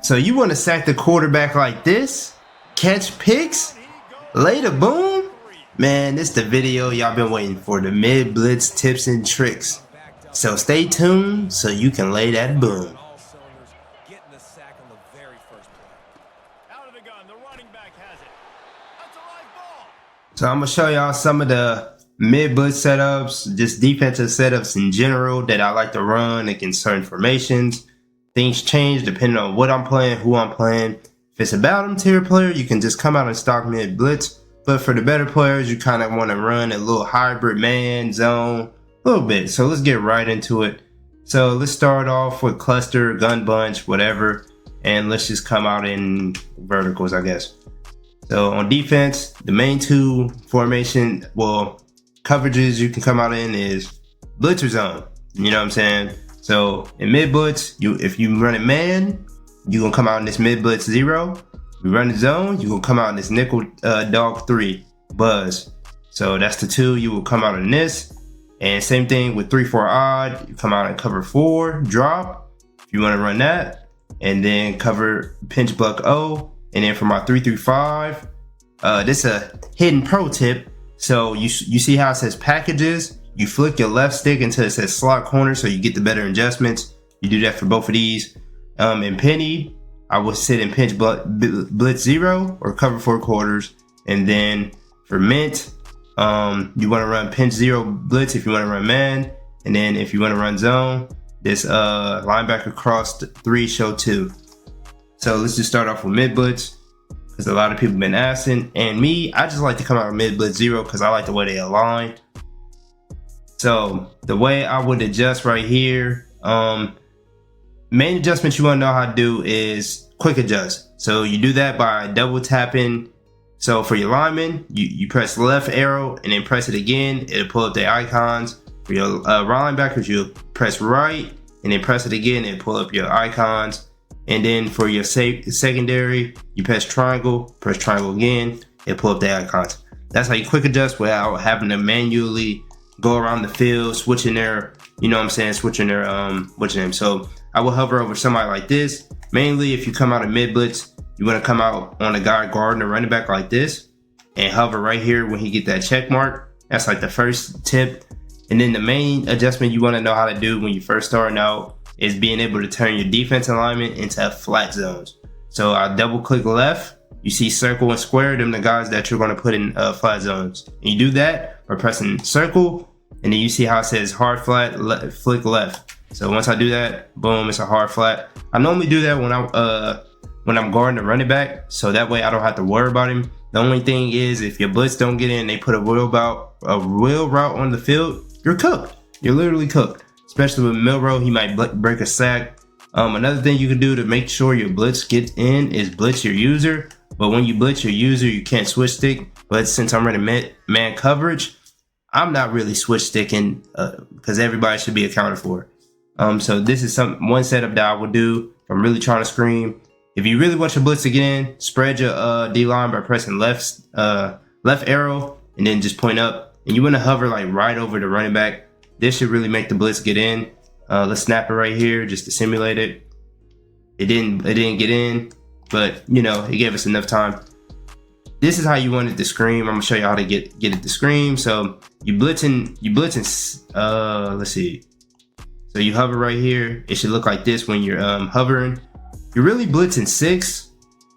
So you want to sack the quarterback like this? Catch picks? Lay the boom? Man, this is the video y'all been waiting for, the mid blitz tips and tricks. So stay tuned so you can lay that boom. So I'm gonna show y'all some of the mid blitz setups, just defensive setups in general that I like to run against certain formations. Things change depending on what I'm playing, who I'm playing. If it's a bottom tier player, you can just come out and stock mid blitz. But for the better players, you kind of want to run a little hybrid man zone, a little bit. So let's get right into it. So let's start off with cluster, gun bunch, whatever. And let's just come out in verticals, I guess. So on defense, the main two formation, coverages you can come out in is blitz or zone. You know what I'm saying? So in mid blitz, if you run it man, you're gonna come out in this mid blitz 0. You run the zone, you're gonna come out in this nickel dog 3 buzz. So that's the 2 you will come out in this. And same thing with 3-4 odd, you come out in cover 4 drop if you want to run that, and then cover pinch buck O. And then for my 3-5, this is a hidden pro tip. So you see how it says packages? You flick your left stick until it says slot corner so you get the better adjustments. You do that for both of these. In penny, I would sit in pinch blitz 0 or cover 4 quarters. And then for mint, you want to run pinch 0 blitz if you want to run man. And then if you want to run zone, this linebacker cross 3 show 2. So let's just start off with mid blitz, because a lot of people have been asking. And me, I just like to come out with mid blitz 0 because I like the way they align. So the way I would adjust right here, main adjustment you want to know how to do is quick adjust. So you do that by double tapping. So for your lineman, you press left arrow and then press it again. It'll pull up the icons. For your linebackers, you'll press right and then press it again and pull up your icons. And then for your secondary, you press triangle again, and pull up the icons. That's how you quick adjust without having to manually go around the field, switching their, switching them. So I will hover over somebody like this. Mainly if you come out of mid blitz, you want to come out on a guy guarding a running back like this and hover right here when he get that check mark. That's like the first tip. And then the main adjustment you want to know how to do when you first starting out is being able to turn your defense alignment into flat zones. So I double click left, you see circle and square, them the guys that you're going to put in flat zones. And you do that by pressing circle, and then you see how it says hard flat, flick left. So once I do that, boom, it's a hard flat. I normally do that when I'm guarding the running back, so that way I don't have to worry about him. The only thing is if your blitz don't get in, they put a wheel route on the field, you're cooked. You're literally cooked. Especially with Milrow, he might break a sack. Another thing you can do to make sure your blitz gets in is blitz your user. But when you blitz your user, you can't switch stick. But since I'm running man coverage, I'm not really switch sticking because everybody should be accounted for. So this is one setup that I would do if I'm really trying to scream. If you really want your blitz to get in, spread your D-line by pressing left arrow and then just point up. And you want to hover like right over the running back. This should really make the blitz get in. Let's snap it right here just to simulate it. It didn't get in, but it gave us enough time. This is how you want it to scream. I'm gonna show you how to get it to scream. So you blitzing. Let's see. So you hover right here. It should look like this when you're hovering. You're really blitzing 6,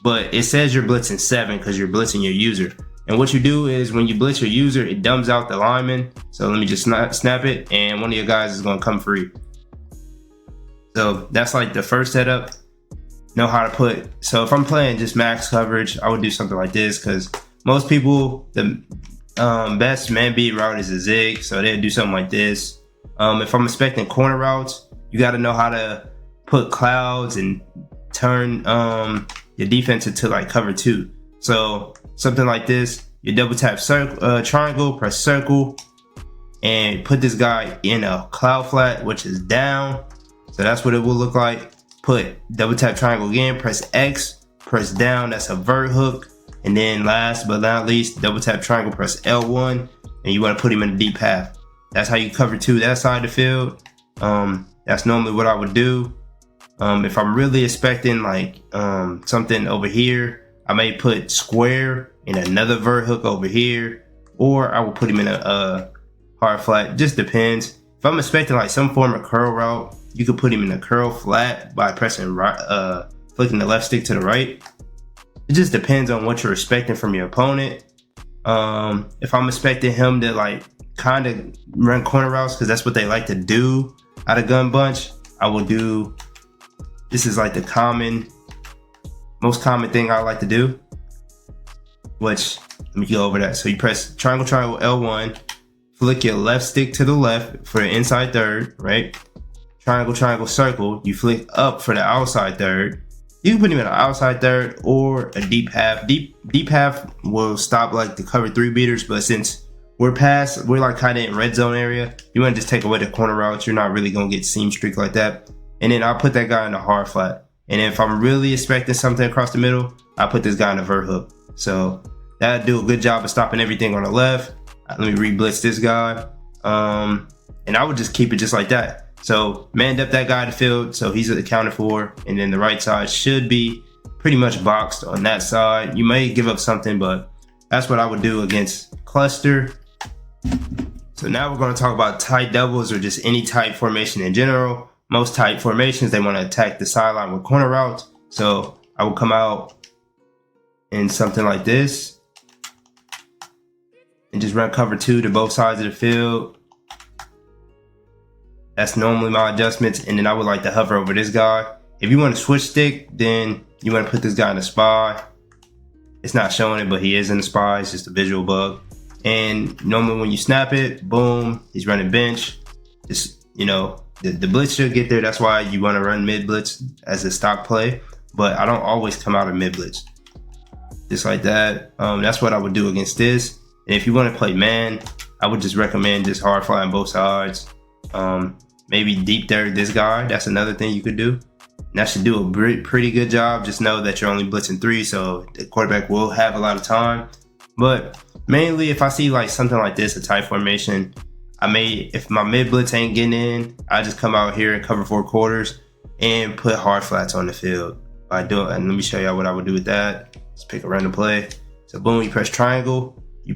but it says you're blitzing 7 because you're blitzing your user. And what you do is when you blitz your user, it dumbs out the lineman. So let me just snap it, and one of your guys is going to come free. So that's like the first setup. Know how to put. So if I'm playing just max coverage, I would do something like this because most people, the best man beat route is a zig. So they'll do something like this. If I'm expecting corner routes, you got to know how to put clouds and turn your defense into like cover 2. So something like this, you double tap triangle, press circle, and put this guy in a cloud flat, which is down. So that's what it will look like. Put double tap triangle again, press X, press down, that's a vert hook. And then last but not least, double tap triangle, press L1, and you want to put him in a deep path. That's how you cover 2 that side of the field. That's normally what I would do. If I'm really expecting like something over here, I may put square and another vert hook over here, or I will put him in a hard flat. Just depends. If I'm expecting like some form of curl route, you could put him in a curl flat by pressing right, flicking the left stick to the right. It just depends on what you're expecting from your opponent. If I'm expecting him to like kind of run corner routes, because that's what they like to do out of gun bunch, I will do, this is like the most common thing I like to do, which, let me go over that. So you press triangle, triangle, L1, flick your left stick to the left for the inside third, right? Triangle, triangle, circle, you flick up for the outside third. You can put him in an outside third or a deep half. Deep half will stop like the cover 3 beaters, but since we're like kind of in red zone area, you want to just take away the corner routes. You're not really going to get seam streak like that. And then I'll put that guy in a hard flat. And if I'm really expecting something across the middle, I'll put this guy in a vert hook. So that'll do a good job of stopping everything on the left. Let me re-blitz this guy. And I would just keep it just like that. So manned up that guy to field, so he's accounted for. And then the right side should be pretty much boxed on that side. You may give up something, but that's what I would do against cluster. So now we're going to talk about tight doubles or just any tight formation in general. Most tight formations, they want to attack the sideline with corner routes. So I will come out in something like this and just run cover 2 to both sides of the field. That's normally my adjustments. And then I would like to hover over this guy. If you want to switch stick, then you want to put this guy in a spy. It's not showing it, but he is in the spy. It's just a visual bug. And normally when you snap it, boom, he's running bench. Just, you know, the blitz should get there. That's why you want to run mid blitz as a stock play. But I don't always come out of mid blitz. Just like that. That's what I would do against this. And if you want to play man, I would just recommend just hard flying both sides. Maybe deep third this guy. That's another thing you could do. And that should do a pretty good job. Just know that you're only blitzing 3, so the quarterback will have a lot of time. But mainly if I see like something like this, a tight formation, if my mid blitz ain't getting in, I just come out here and cover 4 quarters and put hard flats on the field. And let me show y'all what I would do with that. Let's pick a random play. So boom, you press triangle, you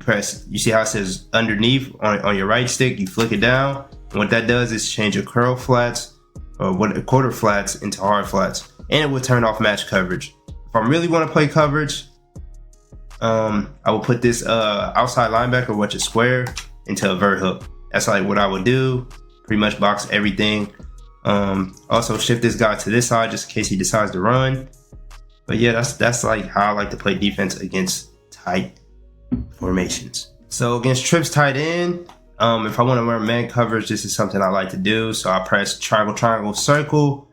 see how it says underneath on your right stick, you flick it down. And what that does is change your curl flats or quarter flats into hard flats, and it will turn off match coverage. If I really want to play coverage, I will put this outside linebacker, which is square, into a vert hook. That's like what I would do. Pretty much box everything. Also shift this guy to this side just in case he decides to run. But yeah, that's like how I like to play defense against tight formations. So against trips tight end, if I want to run man coverage, this is something I like to do. So I press triangle, triangle, circle.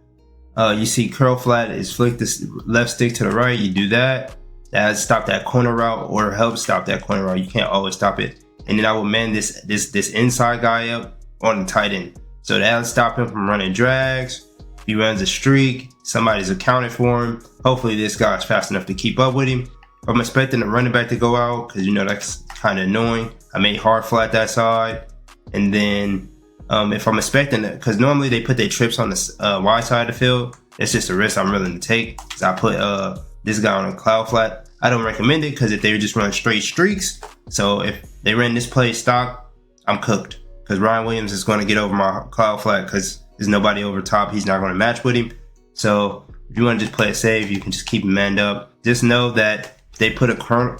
You see curl flat is flick this left stick to the right. You do that. That stop that corner route or help stop that corner route. You can't always stop it. And then I will man this inside guy up on the tight end. So that'll stop him from running drags. If he runs a streak, somebody's accounted for him. Hopefully this guy's fast enough to keep up with him. If I'm expecting the running back to go out, because you know that's kind of annoying, I may hard flat that side. And then if I'm expecting it, because normally they put their trips on the wide side of the field, it's just a risk I'm willing to take. So I put this guy on a cloud flat. I don't recommend it because if they just run straight streaks, so if they ran this play stock, I'm cooked. Because Ryan Williams is going to get over my cloud flat because there's nobody over top. He's not going to match with him. So if you want to just play it safe, you can just keep him manned up. Just know that if they put a corner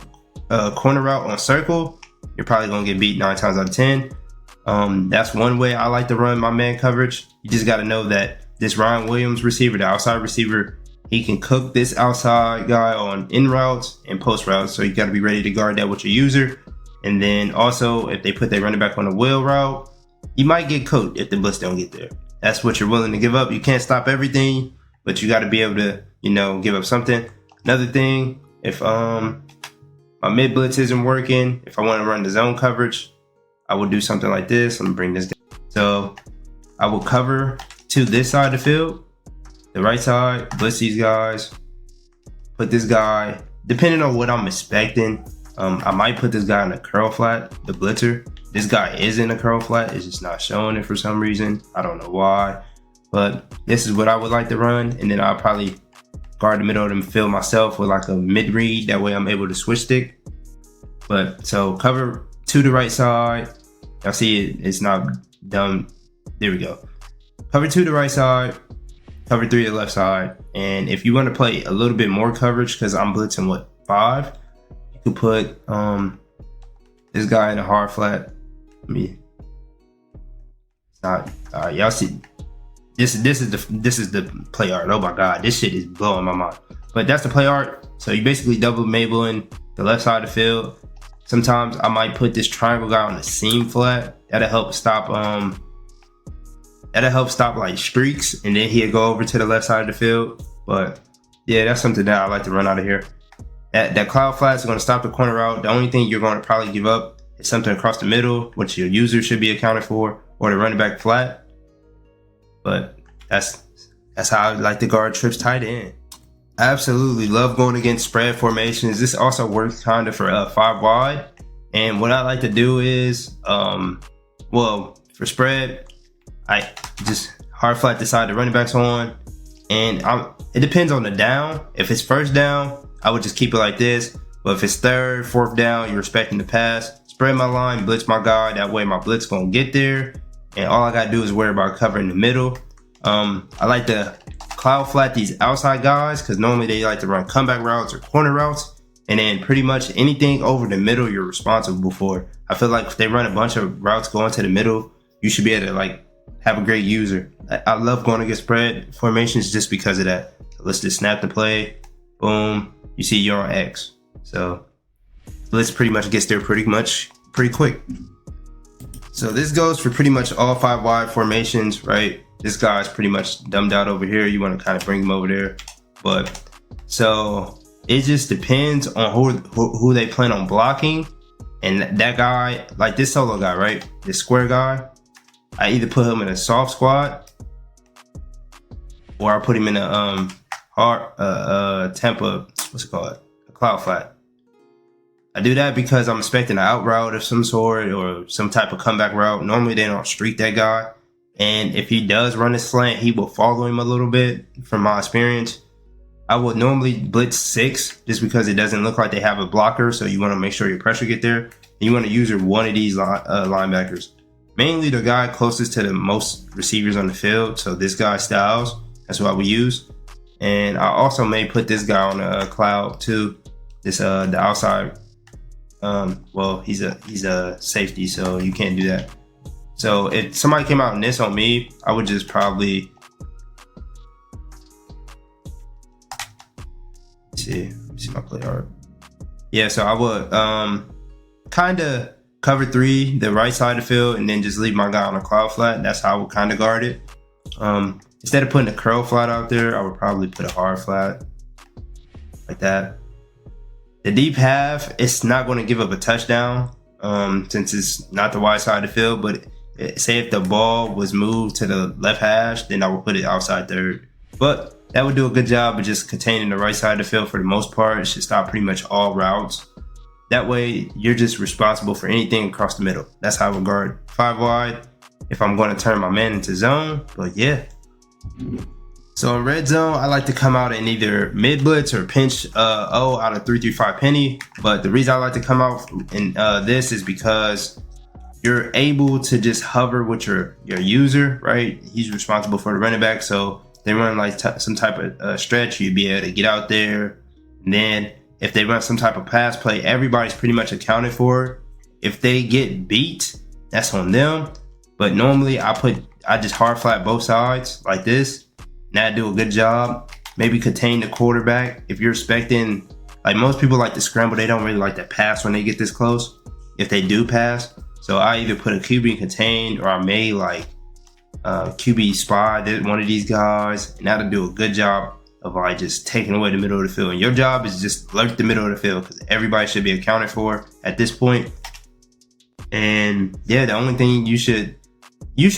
route on circle, you're probably going to get beat 9 times out of 10. That's one way I like to run my man coverage. You just got to know that this Ryan Williams receiver, the outside receiver, he can cook this outside guy on in routes and post routes. So you got to be ready to guard that with your user. And then also, if they put their running back on a wheel route, you might get cooked if the blitz don't get there. That's what you're willing to give up. You can't stop everything, but you got to be able to, give up something. Another thing, if my mid blitz isn't working, if I want to run the zone coverage, I will do something like this. Let me bring this down. So I will cover to this side of the field, the right side, blitz these guys, put this guy, depending on what I'm expecting, I might put this guy in a curl flat, the blitzer. This guy is in a curl flat, it's just not showing it for some reason. I don't know why. but this is what I would like to run. And then I'll probably guard the middle of the field myself with like a mid read. That way I'm able to switch stick. But so cover 2 to right side. Y'all see it's not done. There we go. Cover 2 to right side, cover 3 to left side. And if you want to play a little bit more coverage, because I'm blitzing what, 5, you could put this guy in a hard flat. It's not y'all see. This is the play art. Oh my god, this shit is blowing my mind. But that's the play art. So you basically double Mabelin the left side of the field. Sometimes I might put this triangle guy on the seam flat. That'll help stop like streaks, and then he'll go over to the left side of the field. But yeah, that's something that I like to run out of here. That cloud flat is going to stop the corner route. The only thing you're going to probably give up is something across the middle, which your user should be accounted for, or the running back flat. But that's how I like to guard trips tight end. I absolutely love going against spread formations. This also works kind of for 5 wide. And what I like to do is, well, for spread, I just hard flat decide the running backs on, and it depends on the down. If it's first down, I would just keep it like this. But if it's third, fourth down, you're expecting the pass, spread my line, blitz my guy. That way my blitz gonna get there, and all I gotta do is worry about covering the middle. I like to cloud flat these outside guys because normally they like to run comeback routes or corner routes, and then pretty much anything over the middle you're responsible for. I feel like if they run a bunch of routes going to the middle, you should be able to like have a great user. I love going against spread formations just because of that. Let's just snap the play, boom, you see you're on X. So let's pretty much gets there pretty quick. So this goes for pretty much all 5 wide formations, right? This guy's pretty much dumbed out over here. You want to kind of bring him over there. But so it just depends on who they plan on blocking. And that guy, like this solo guy, right? This square guy, I either put him in a soft squat or I put him in a tempo, what's it called? A cloud flat. I do that because I'm expecting an out route of some sort or some type of comeback route. Normally they don't streak that guy. And if he does run a slant, he will follow him a little bit from my experience. I would normally blitz 6 just because it doesn't look like they have a blocker. So you want to make sure your pressure get there. And you want to use one of these linebackers. Mainly the guy closest to the most receivers on the field. So this guy Styles, that's what we use. And I also may put this guy on a cloud too. This the outside. Well, he's a safety, so you can't do that. So if somebody came out and this on me, I would just probably see my play art. Yeah, so I would kind of cover 3 the right side of the field and then just leave my guy on a cloud flat. That's how I would kind of guard it. Instead of putting a curl flat out there, I would probably put a hard flat like that. The deep half, it's not going to give up a touchdown since it's not the wide side of the field, but say if the ball was moved to the left hash, then I would put it outside third. But that would do a good job of just containing the right side of the field for the most part. It should stop pretty much all routes. That way, you're just responsible for anything across the middle. That's how I would guard 5 wide if I'm going to turn my man into zone. But yeah. So in red zone, I like to come out in either mid blitz or pinch O out of 3-3-5 penny. But the reason I like to come out in this is because you're able to just hover with your user, right? He's responsible for the running back. So they run like some type of stretch, you'd be able to get out there. And then if they run some type of pass play, everybody's pretty much accounted for. If they get beat, that's on them. But normally I just hard flat both sides like this. Now do a good job. Maybe contain the quarterback. If you're expecting, like most people like to scramble, they don't really like to pass when they get this close. If they do pass. So I either put a QB contained or I may like QB spy one of these guys. And that'll do a good job of like just taking away the middle of the field. And your job is just lurk the middle of the field because everybody should be accounted for at this point. And yeah, the only thing you should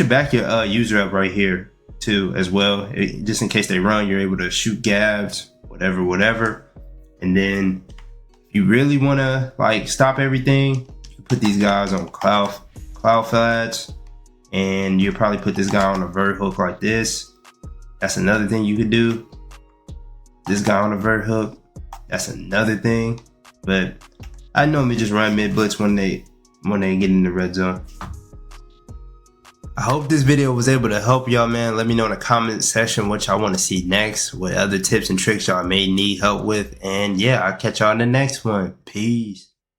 back your user up right here too as well. Just in case they run, you're able to shoot gabs, whatever. And then if you really want to like stop everything, you put these guys on cloud flats, and you probably put this guy on a vert hook like this. That's another thing you could do. This guy on a vert hook, that's another thing. But I normally just run mid blitz when they get in the red zone. I hope this video was able to help y'all, man. Let me know in the comment section what y'all want to see next, what other tips and tricks y'all may need help with. And yeah, I'll catch y'all in the next one. Peace.